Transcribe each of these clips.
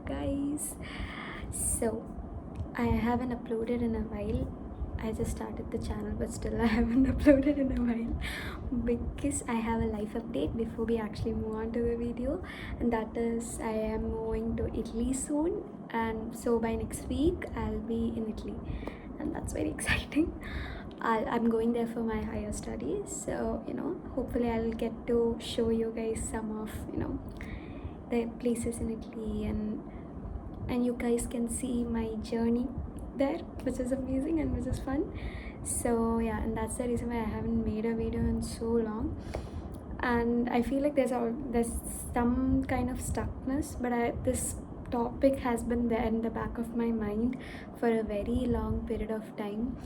guys. So I haven't uploaded in a while. I just started the channel, but still I haven't uploaded in a while because I have a life update before we actually move on to the video, and that is I am moving to Italy soon, and so by next week I'll be in Italy, and that's very exciting. I'm going there for my higher studies, so hopefully I'll get to show you guys some of the places in Italy, and you guys can see my journey there, which is amazing and which is fun. So yeah, and that's the reason why I haven't made a video in so long, and I feel like there's some kind of stuckness, but this topic has been there in the back of my mind for a very long period of time.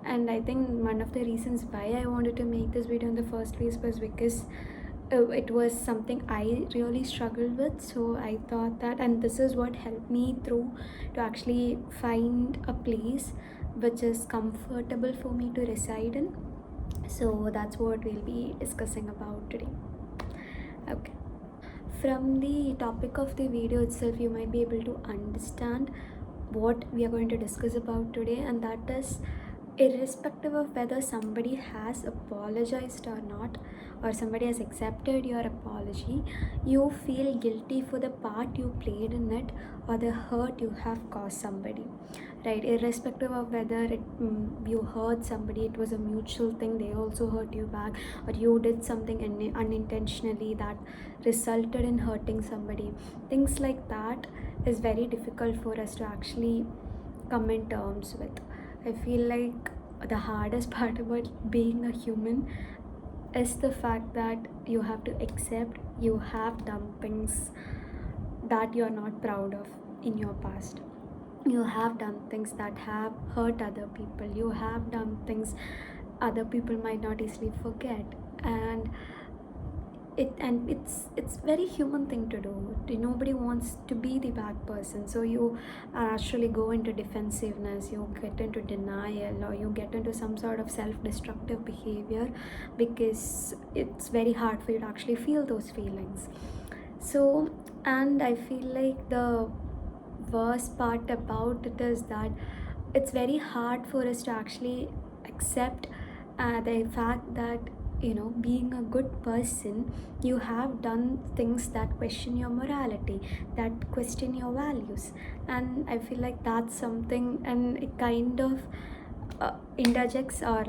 And I think one of the reasons why I wanted to make this video in the first place was because it was something I really struggled with. So I thought that, and this is what helped me through to actually find a place which is comfortable for me to reside in. So that's what we'll be discussing about today. Okay. From the topic of the video itself, you might be able to understand what we are going to discuss about today, and that is irrespective of whether somebody has apologized or not, or somebody has accepted your apology, you feel guilty for the part you played in it or the hurt you have caused somebody, right? Irrespective of whether you hurt somebody, it was a mutual thing, they also hurt you back, or you did something unintentionally that resulted in hurting somebody. Things like that is very difficult for us to actually come in terms with. I feel like the hardest part about being a human is the fact that you have to accept you have done things that you're not proud of in your past. You have done things that have hurt other people. You have done things other people might not easily forget. And it's very human thing to do. Nobody wants to be the bad person, so you actually go into defensiveness, you get into denial, or you get into some sort of self-destructive behavior because it's very hard for you to actually feel those feelings. So, and I feel like the worst part about it is that it's very hard for us to actually accept the fact that being a good person, you have done things that question your morality, that question your values. And I feel like that's something, and it kind of interjects or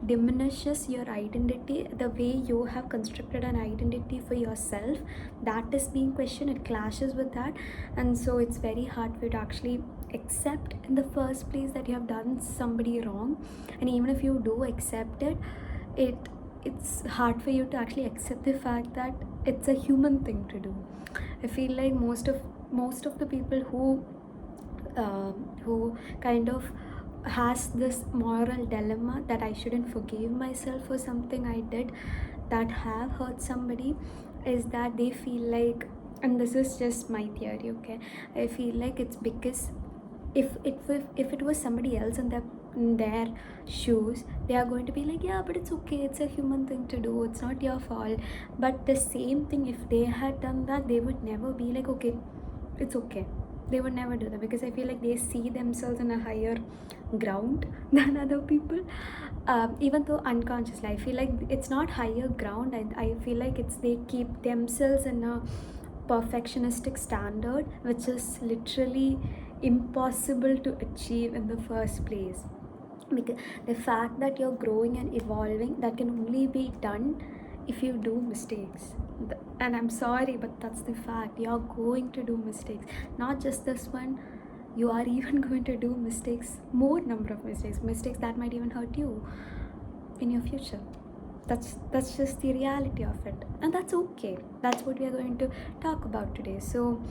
diminishes your identity. The way you have constructed an identity for yourself, that is being questioned, it clashes with that. And so it's very hard for you to actually accept in the first place that you have done somebody wrong. And even if you do accept it, it's hard for you to actually accept the fact that it's a human thing to do. I feel like most of the people who kind of has this moral dilemma that I shouldn't forgive myself for something I did that have hurt somebody, is that they feel like, and this is just my theory, okay, I feel like it's because if it was somebody else in their shoes, they are going to be like, yeah, but it's okay, it's a human thing to do, it's not your fault. But the same thing, if they had done that, they would never be like, okay, it's okay. They would never do that because I feel like they see themselves in a higher ground than other people. Even though unconsciously, I feel like it's not higher ground. I feel like it's they keep themselves in a perfectionistic standard, which is literally impossible to achieve in the first place. Because the fact that you're growing and evolving, that can only be done if you do mistakes. And I'm sorry, but that's the fact. You're going to do mistakes, not just this one. You are even going to do mistakes, more number of mistakes that might even hurt you in your future. That's just the reality of it, and that's okay. That's what we are going to talk about today. So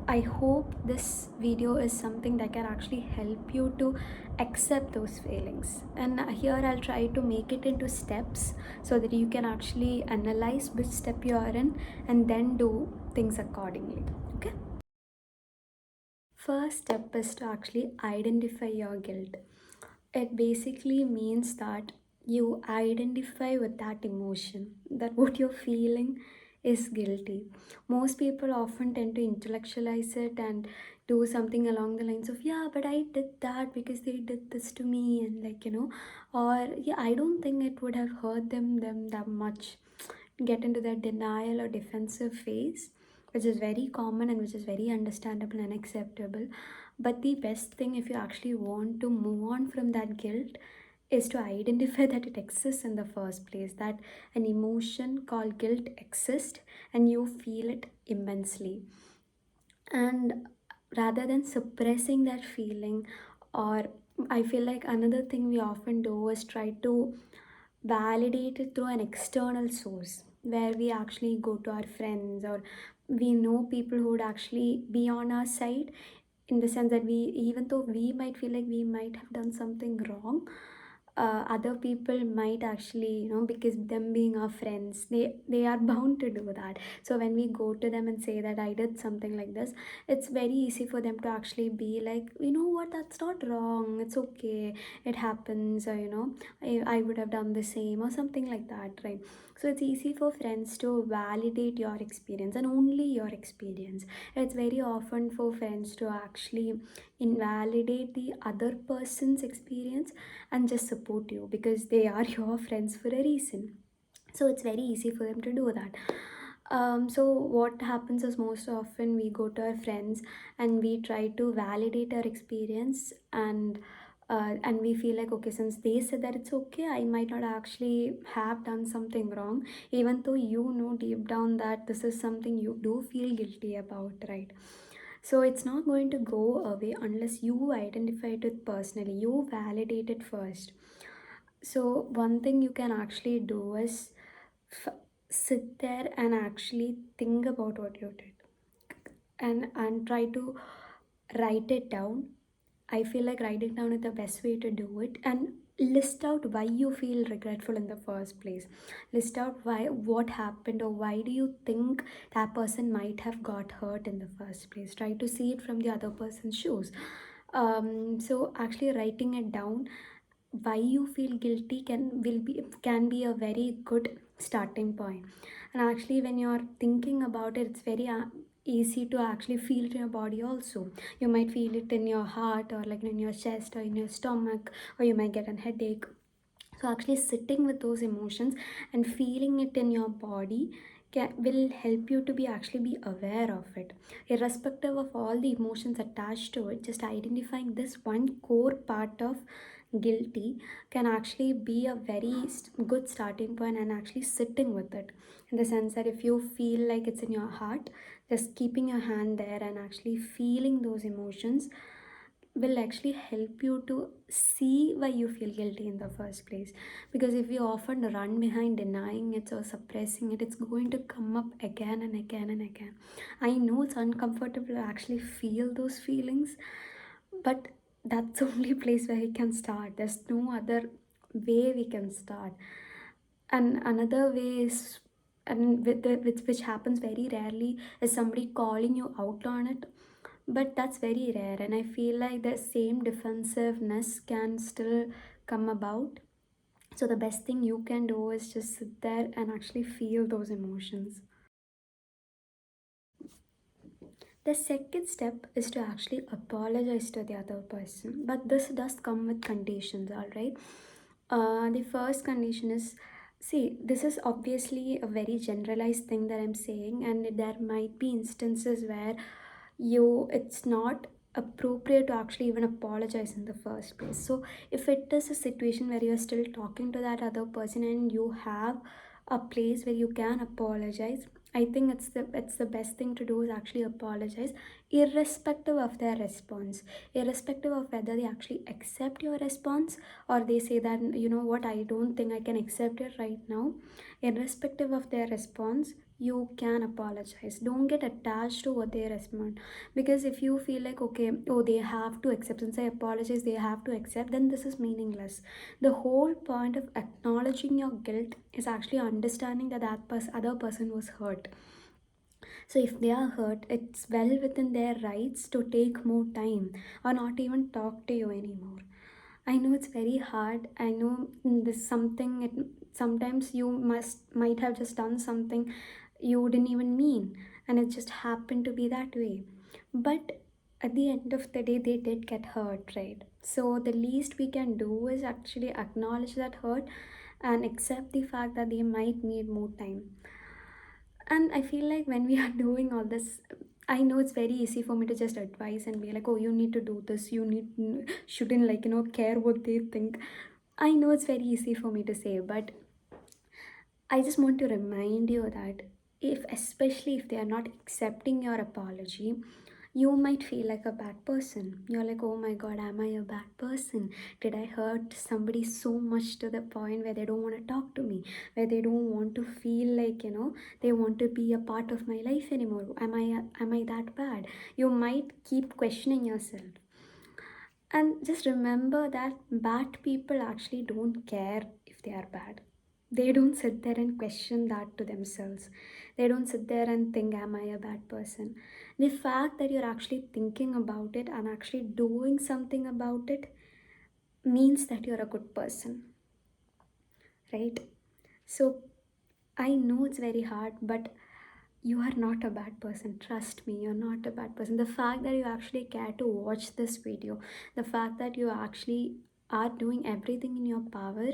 I hope this video is something that can actually help you to accept those feelings. And here I'll try to make it into steps so that you can actually analyze which step you are in and then do things accordingly. Okay? First step is to actually identify your guilt. It basically means that you identify with that emotion, that what you're feeling is guilty. Most people often tend to intellectualize it and do something along the lines of, yeah, but I did that because they did this to me, and like, or yeah, I don't think it would have hurt them that much. Get into that denial or defensive phase, which is very common and which is very understandable and acceptable. But the best thing, if you actually want to move on from that guilt, is to identify that it exists in the first place, that an emotion called guilt exists and you feel it immensely. And rather than suppressing that feeling, or I feel like another thing we often do is try to validate it through an external source, where we actually go to our friends, or we know people who would actually be on our side, in the sense that we, even though we might feel like we might have done something wrong, other people might actually, because them being our friends, they are bound to do that. So when we go to them and say that I did something like this, it's very easy for them to actually be like, you know what, that's not wrong, it's okay, it happens, or I would have done the same or something like that, right? So it's easy for friends to validate your experience and only your experience. It's very often for friends to actually invalidate the other person's experience and just support you because they are your friends for a reason. So it's very easy for them to do that. So what happens is, most often we go to our friends and we try to validate our experience, and we feel like, okay, since they said that it's okay, I might not actually have done something wrong, even though you know deep down that this is something you do feel guilty about, right? So it's not going to go away unless you identify it personally, you validate it first. So one thing you can actually do is f- sit there and actually think about what you did, and try to write it down. I feel like writing down is the best way to do it, and list out why you feel regretful in the first place. List out why, what happened, or why do you think that person might have got hurt in the first place. Try to see it from the other person's shoes. So actually writing it down, why you feel guilty, can be a very good starting point. And actually when you're thinking about it, it's very easy to actually feel it in your body also. You might feel it in your heart, or like in your chest, or in your stomach, or you might get a headache. So actually sitting with those emotions and feeling it in your body will help you to be actually be aware of it, irrespective of all the emotions attached to it. Just identifying this one core part of guilty can actually be a very good starting point, and actually sitting with it, in the sense that if you feel like it's in your heart, just keeping your hand there and actually feeling those emotions will actually help you to see why you feel guilty in the first place. Because if you often run behind denying it or suppressing it, it's going to come up again and again and again. I know it's uncomfortable to actually feel those feelings, but that's the only place where we can start. There's no other way we can start. And another way is, and which happens very rarely, is somebody calling you out on it. But that's very rare, and I feel like the same defensiveness can still come about. So the best thing you can do is just sit there and actually feel those emotions. The second step is to actually apologize to the other person, but this does come with conditions, all right? The first condition is, see, this is obviously a very generalized thing that I'm saying, and there might be instances where it's not appropriate to actually even apologize in the first place. So if it is a situation where you're still talking to that other person and you have a place where you can apologize, I think it's the best thing to do is actually apologize, irrespective of their response, irrespective of whether they actually accept your response, or they say that, you know what, I don't think I can accept it right now. Irrespective of their response, you can apologize. Don't get attached to what they respond, because if you feel like, okay, oh, they have to accept, since I apologize they have to accept, then this is meaningless. The whole point of acknowledging your guilt is actually understanding that other person was hurt. So if they are hurt, it's well within their rights to take more time or not even talk to you anymore. I know it's very hard. I know this something. Sometimes you might have just done something you didn't even mean, and it just happened to be that way. But at the end of the day, they did get hurt, right? So the least we can do is actually acknowledge that hurt and accept the fact that they might need more time. And I feel like when we are doing all this, I know it's very easy for me to just advise and be like, oh, you need to do this, you shouldn't, like, care what they think. I know it's very easy for me to say, but I just want to remind you that if, especially if they are not accepting your apology, you might feel like a bad person. You're like, oh my god, am I a bad person? Did I hurt somebody so much to the point where they don't want to talk to me, where they don't want to feel like, they want to be a part of my life anymore? Am I that bad? You might keep questioning yourself. And just remember that bad people actually don't care if they are bad. They don't sit there and question that to themselves. They don't sit there and think, am I a bad person? The fact that you're actually thinking about it and actually doing something about it means that you're a good person, right? So I know it's very hard, but you are not a bad person. Trust me, you're not a bad person. The fact that you actually care to watch this video, the fact that you actually are doing everything in your power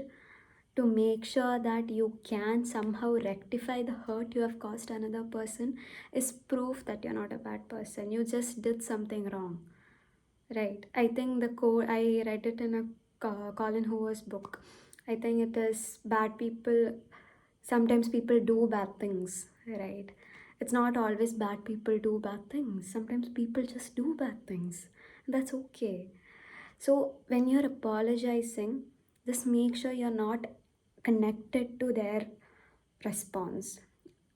to make sure that you can somehow rectify the hurt you have caused another person is proof that you're not a bad person. You just did something wrong. Right. I think the quote, I read it in a Colin Hoover's book. I think it is bad people, sometimes people do bad things, right? It's not always bad people do bad things. Sometimes people just do bad things. That's okay. So when you're apologizing, just make sure you're not connected to their response.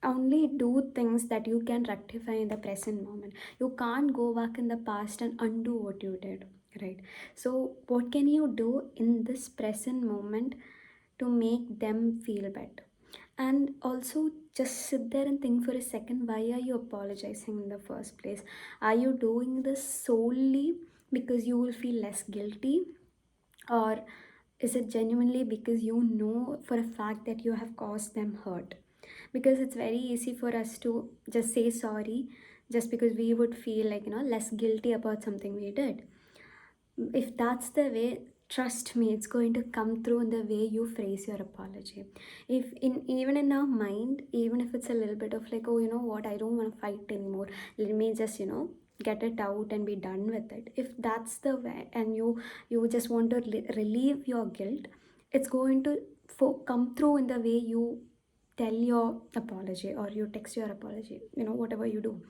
Only do things that you can rectify in the present moment. You can't go back in the past and undo what you did, right? So what can you do in this present moment to make them feel better? And also just sit there and think for a second, why are you apologizing in the first place? Are you doing this solely because you will feel less guilty, or is it genuinely because you know for a fact that you have caused them hurt? Because it's very easy for us to just say sorry just because we would feel like, less guilty about something we did. If that's the way, trust me, it's going to come through in the way you phrase your apology. If in even in our mind, even if it's a little bit of like, oh, you know what, I don't want to fight anymore, let me just, get it out and be done with it. If that's the way, and you just want to relieve your guilt, it's going to come through in the way you tell your apology or you text your apology, whatever you do.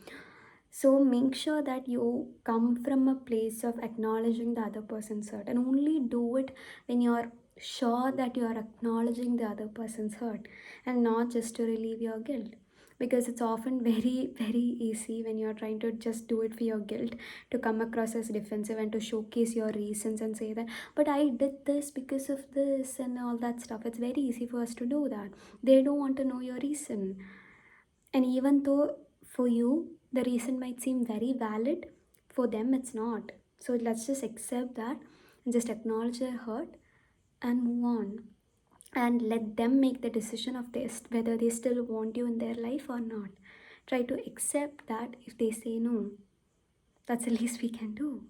So make sure that you come from a place of acknowledging the other person's hurt, and only do it when you're sure that you are acknowledging the other person's hurt and not just to relieve your guilt. Because it's often very, very easy when you're trying to just do it for your guilt to come across as defensive and to showcase your reasons and say that, but I did this because of this and all that stuff. It's very easy for us to do that. They don't want to know your reason. And even though for you the reason might seem very valid, for them it's not. So let's just accept that and just acknowledge their hurt and move on. And let them make the decision of this whether they still want you in their life or not. Try to accept that if they say no. That's the least we can do.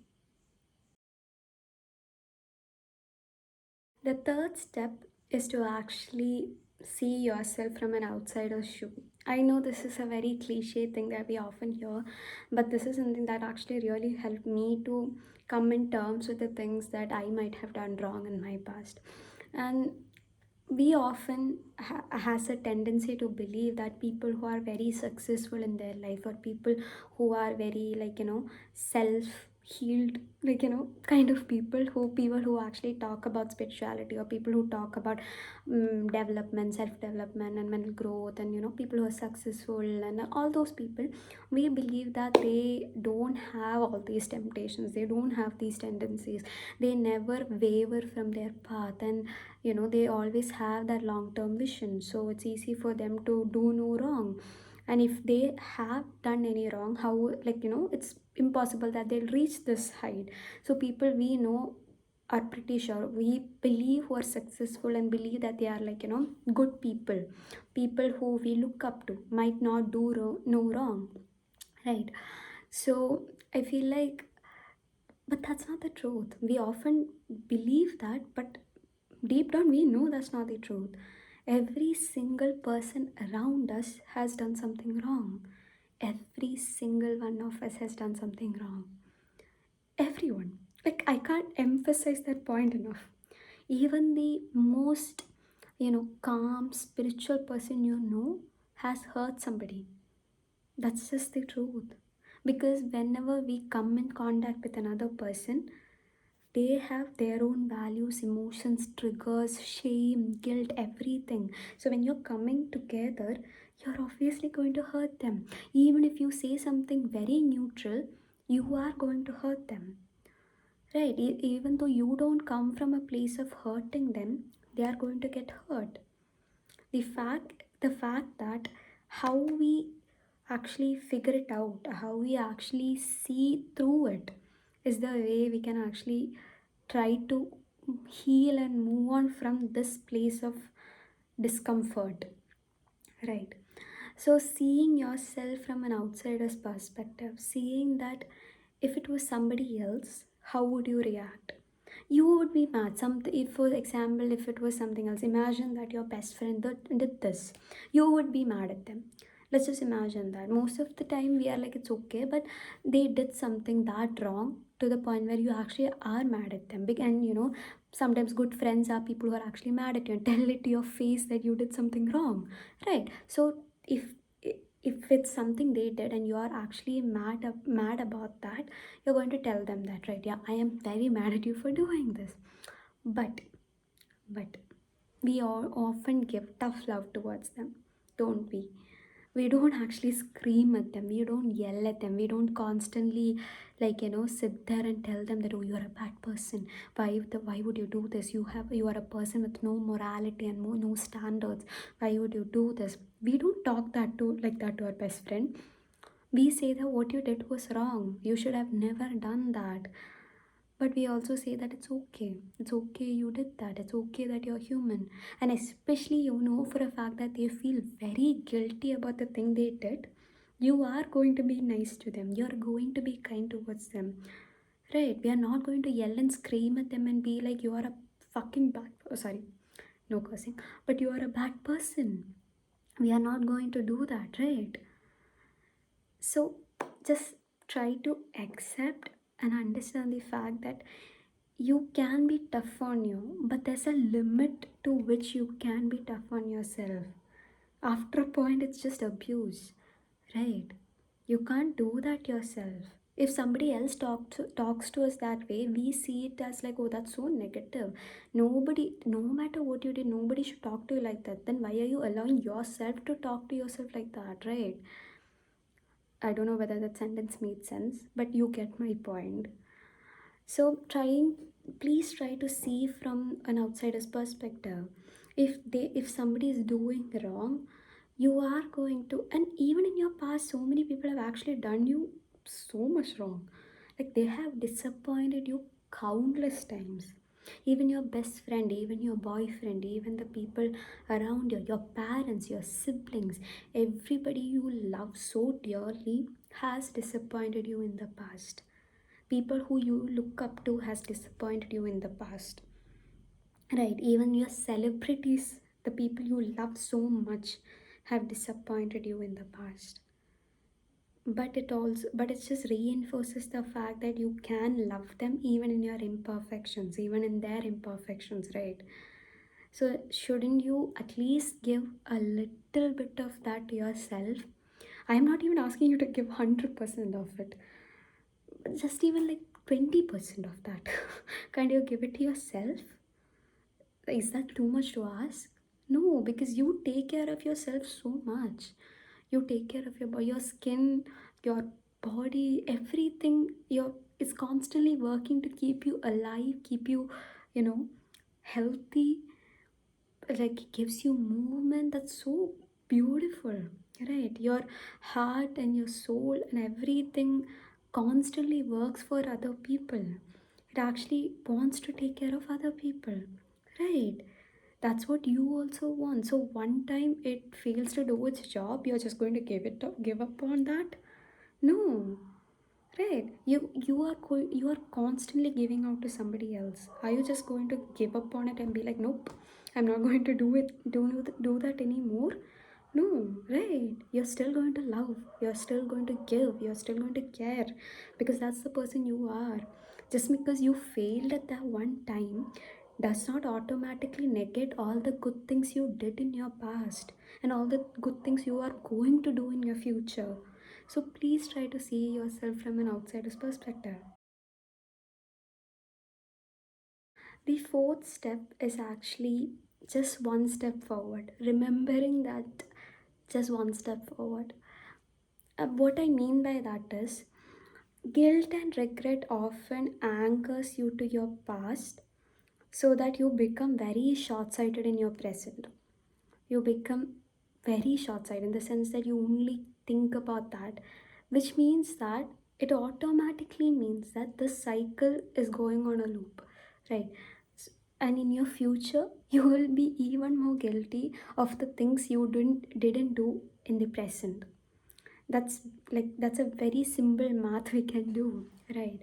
The third step is to actually see yourself from an outsider's shoe. I know this is a very cliche thing that we often hear, but this is something that actually really helped me to come in terms with the things that I might have done wrong in my past. And we often has a tendency to believe that people who are very successful in their life, or people who are very, like, self healed, like, kind of people who actually talk about spirituality, or people who talk about development, self development and mental growth, and people who are successful and all those people, we believe that they don't have all these temptations, they don't have these tendencies, they never waver from their path, and they always have that long term vision, so it's easy for them to do no wrong. And if they have done any wrong, how, like, it's impossible that they'll reach this height. So people we know, are pretty sure, we believe who are successful and believe that they are like, good people, people who we look up to, might not do no wrong, right? So I feel like, but that's not the truth. We often believe that, but deep down we know that's not the truth. Every single person around us has done something wrong. Every single one of us has done something wrong. Everyone. Like, I can't emphasize that point enough. Even the most, calm, spiritual person has hurt somebody. That's just the truth. Because whenever we come in contact with another person, they have their own values, emotions, triggers, shame, guilt, everything. So when you're coming together, you're obviously going to hurt them. Even if you say something very neutral, you are going to hurt them. Right? Even though you don't come from a place of hurting them, they are going to get hurt. The fact that how we actually figure it out, how we actually see through it, is the way we can actually try to heal and move on from this place of discomfort, right? So seeing yourself from an outsider's perspective, seeing that if it was somebody else, how would you react? You would be mad. Something, if for example, if it was something else, imagine that your best friend did this, you would be mad at them. Let's just imagine that. Most of the time we are like, it's okay, but they did something that wrong to the point where you actually are mad at them. Big, and sometimes good friends are people who are actually mad at you and tell it to your face that you did something wrong, right? So if if it's something they did and you are actually mad about that, you're going to tell them that, right? Yeah, I am very mad at you for doing this. But but we all often give tough love towards them, don't we? We don't actually scream at them, we don't yell at them, we don't constantly, like, sit there and tell them that, oh, you're a bad person. Why would you do this? You are a person with no morality and no standards. Why would you do this? We don't talk that to like that to our best friend. We say that what you did was wrong, you should have never done that. But we also say that it's okay. It's okay you did that. It's okay that you're human. And especially, for a fact that they feel very guilty about the thing they did, you are going to be nice to them. You're going to be kind towards them. Right? We are not going to yell and scream at them and be like, you are a fucking bad. Oh, sorry, no cursing. But you are a bad person. We are not going to do that, right? So just try to accept and understand the fact that you can be tough on you, but there's a limit to which you can be tough on yourself. After a point, it's just abuse, right? You can't do that yourself. If somebody else talks to us that way, we see it as like, oh, that's so negative. Nobody, no matter what you did, nobody should talk to you like that. Then why are you allowing yourself to talk to yourself like that, right? I don't know whether that sentence made sense, but you get my point. So please try to see from an outsider's perspective. If somebody is doing wrong, you are going to, and even in your past, so many people have actually done you so much wrong. Like, they have disappointed you countless times. Even your best friend, even your boyfriend, even the people around you, your parents, your siblings, everybody you love so dearly has disappointed you in the past. People who you look up to has disappointed you in the past, right? Even your celebrities, the people you love so much, have disappointed you in the past. But it just reinforces the fact that you can love them even in your imperfections, even in their imperfections, right? So shouldn't you at least give a little bit of that to yourself? I am not even asking you to give 100% of it, just even like 20% of that. Can you give it to yourself? Is that too much to ask? No, because you take care of yourself so much. You take care of your skin, your body, everything. Your It's constantly working to keep you alive, keep you, you know healthy. Like, it gives you movement. That's so beautiful, right? Your heart and your soul and everything constantly works for other people. It actually wants to take care of other people, right? That's what you also want. So one time it fails to do its job, you're just going to give up on that? No, right? You are constantly giving out to somebody else. Are you just going to give up on it and be like, nope, I'm not going to do that anymore? No, right? You're still going to love. You're still going to give. You're still going to care, because that's the person you are. Just because you failed at that one time does not automatically negate all the good things you did in your past and all the good things you are going to do in your future. So please try to see yourself from an outsider's perspective. The fourth step is actually just one step forward, remembering that just one step forward. What I mean by that is guilt and regret often anchors you to your past so that you become very short-sighted in your present. You become very short-sighted in the sense that you only think about that, which means that it automatically means that the cycle is going on a loop, right? S- and in your future you will be even more guilty of the things you didn't do in the present. That's that's a very simple math we can do, right?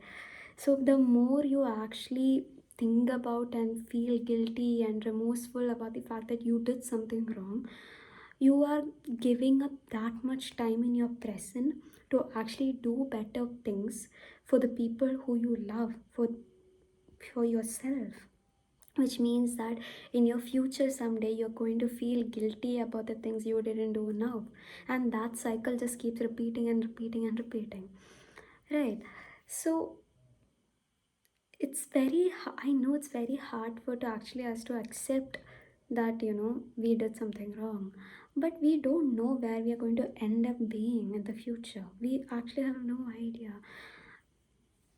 So the more you actually think about and feel guilty and remorseful about the fact that you did something wrong, you are giving up that much time in your present to actually do better things for the people who you love, for yourself, which means that in your future someday you're going to feel guilty about the things you didn't do now, and that cycle just keeps repeating and repeating and repeating, right? So I know it's very hard for to actually us to accept that we did something wrong, but we don't know where we are going to end up being in the future. We actually have no idea.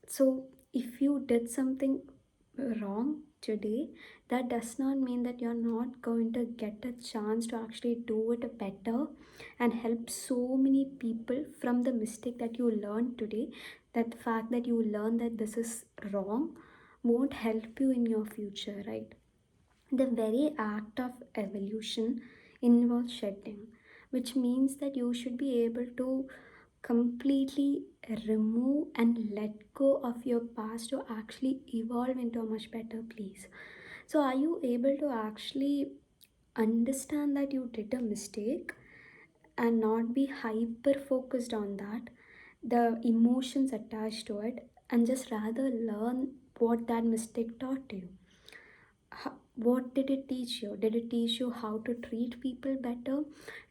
So, if you did something wrong today, that does not mean that you're not going to get a chance to actually do it better and help so many people from the mistake that you learned today. That the fact that you learn that this is wrong won't help you in your future, right? The very act of evolution involves shedding, which means that you should be able to completely remove and let go of your past to actually evolve into a much better place. So, are you able to actually understand that you did a mistake and not be hyper focused on that, the emotions attached to it, and just rather learn what that mistake taught you? What did it teach you? Did it teach you how to treat people better?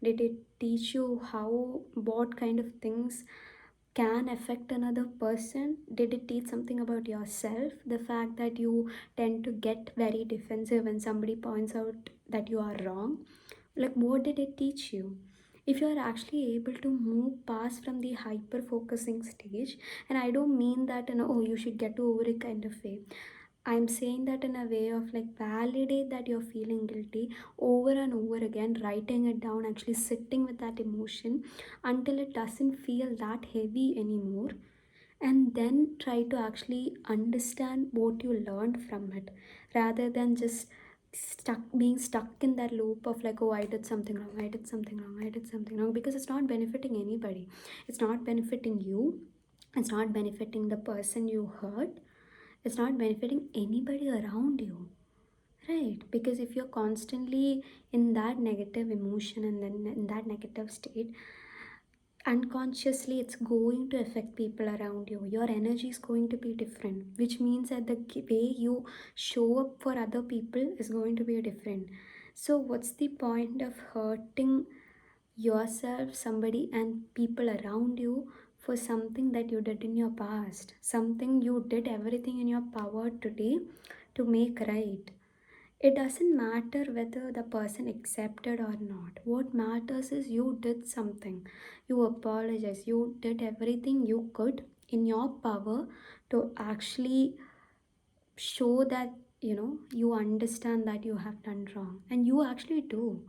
Did it teach you how what kind of things can affect another person? Did it teach something about yourself? The fact that you tend to get very defensive when somebody points out that you are wrong. Like, what did it teach you? If you are actually able to move past from the hyper focusing stage, and I don't mean that in a, oh, you should get over it kind of way. I'm saying that in a way of like validate that you're feeling guilty over and over again, writing it down, actually sitting with that emotion until it doesn't feel that heavy anymore. And then try to actually understand what you learned from it, rather than just being stuck in that loop of like, oh, I did something wrong, I did something wrong, I did something wrong, because it's not benefiting anybody. It's not benefiting you, it's not benefiting the person you hurt, it's not benefiting anybody around you, right? Because if you're constantly in that negative emotion and then in that negative state, unconsciously it's going to affect people around you. Your energy is going to be different, which means that the way you show up for other people is going to be different. So what's the point of hurting yourself, somebody, and people around you for something that you did in your past, something you did everything in your power today to make right? It doesn't matter whether the person accepted or not. What matters is you did something. You apologize. You did everything you could in your power to actually show that you understand that you have done wrong. And you actually do.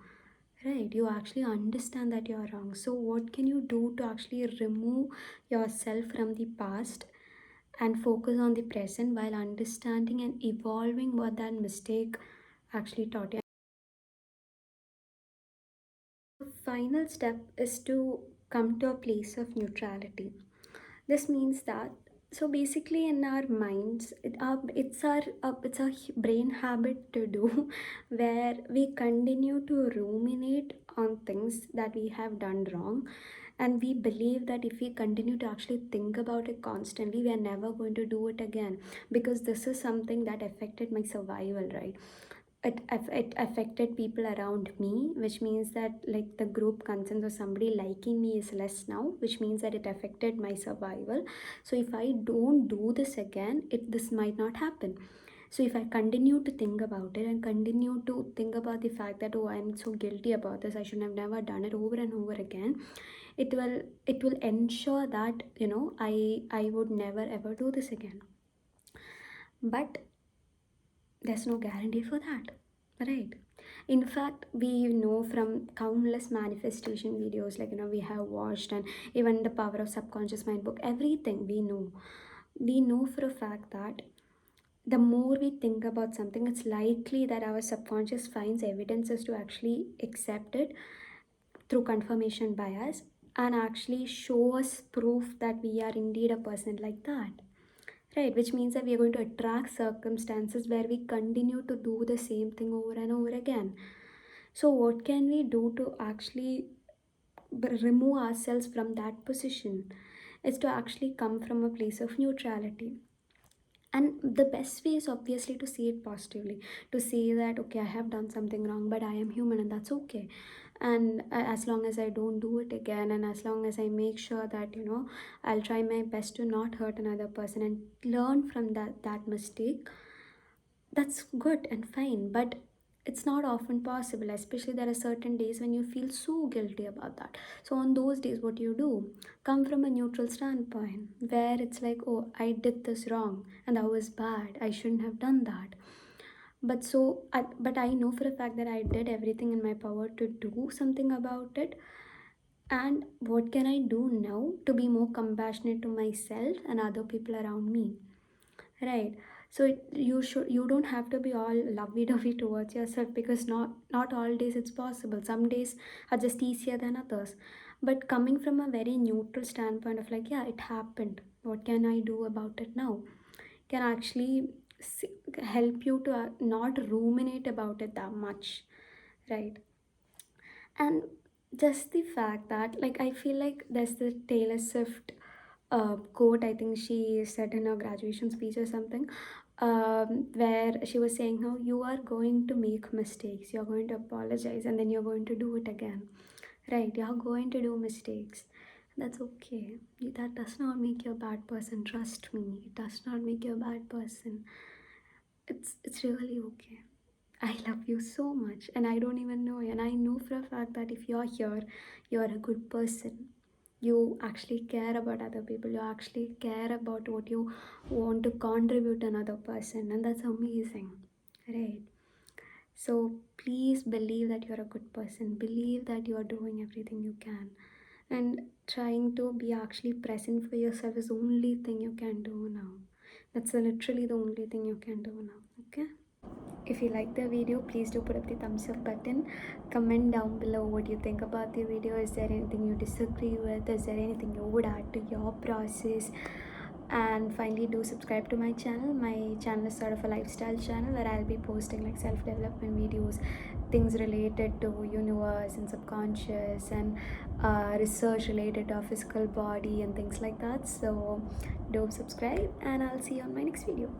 Right, you actually understand that you are wrong. So, what can you do to actually remove yourself from the past and focus on the present while understanding and evolving what that mistake actually taught you. The final step is to come to a place of neutrality. This means that, so basically in our minds, it's a brain habit to do where we continue to ruminate on things that we have done wrong, and we believe that if we continue to actually think about it constantly, we are never going to do it again, because this is something that affected my survival, right? It affected people around me, which means that like the group consensus of somebody liking me is less now, which means that it affected my survival. So if I don't do this again, this might not happen. So if I continue to think about it and continue to think about the fact that, oh, I'm so guilty about this, I should have never done it, over and over again, it will ensure that, I would never ever do this again. But there's no guarantee for that, right? In fact, we know from countless manifestation videos, like, we have watched, and even the power of subconscious mind book, everything we know for a fact that the more we think about something, it's likely that our subconscious finds evidences to actually accept it through confirmation bias, and actually show us proof that we are indeed a person like that. Right, which means that we are going to attract circumstances where we continue to do the same thing over and over again. So, what can we do to actually remove ourselves from that position? Is to actually come from a place of neutrality. And the best way is obviously to see it positively, to say that, okay, I have done something wrong, but I am human and that's okay. And as long as I don't do it again, and as long as I make sure that, I'll try my best to not hurt another person and learn from that mistake, that's good and fine. But it's not often possible, especially there are certain days when you feel so guilty about that. So on those days, what do? Come from a neutral standpoint, where it's like, oh, I did this wrong and that was bad, I shouldn't have done that. But I know for a fact that I did everything in my power to do something about it. And what can I do now to be more compassionate to myself and other people around me? Right. So you don't have to be all lovey-dovey towards yourself, because not all days it's possible. Some days are just easier than others. But coming from a very neutral standpoint of like, yeah, it happened. What can I do about it now? Can actually help you to not ruminate about it that much, right? And just the fact that, like, I feel like there's the Taylor Swift quote, I think she said in her graduation speech or something, where she was saying how you are going to make mistakes, you're going to apologize, and then you're going to do it again, right? You're going to do mistakes. That's okay. That does not make you a bad person. Trust me, it does not make you a bad person. It's really okay. I love you so much, and I don't even know you. And I know for a fact that if you're here, you're a good person. You actually care about other people. You actually care about what you want to contribute to another person, and that's amazing, right? So please believe that you're a good person. Believe that you are doing everything you can, and trying to be actually present for yourself is the only thing you can do now. That's literally the only thing you can do now. Okay. If you like the video, please do put up the thumbs up button. Comment down below what you think about the video. Is there anything you disagree with? Is there anything you would add to your process? And finally, do subscribe to my channel. My channel is sort of a lifestyle channel where I'll be posting like self-development videos, things related to universe and subconscious, and research related to our physical body and things like that. So do subscribe, and I'll see you on my next video.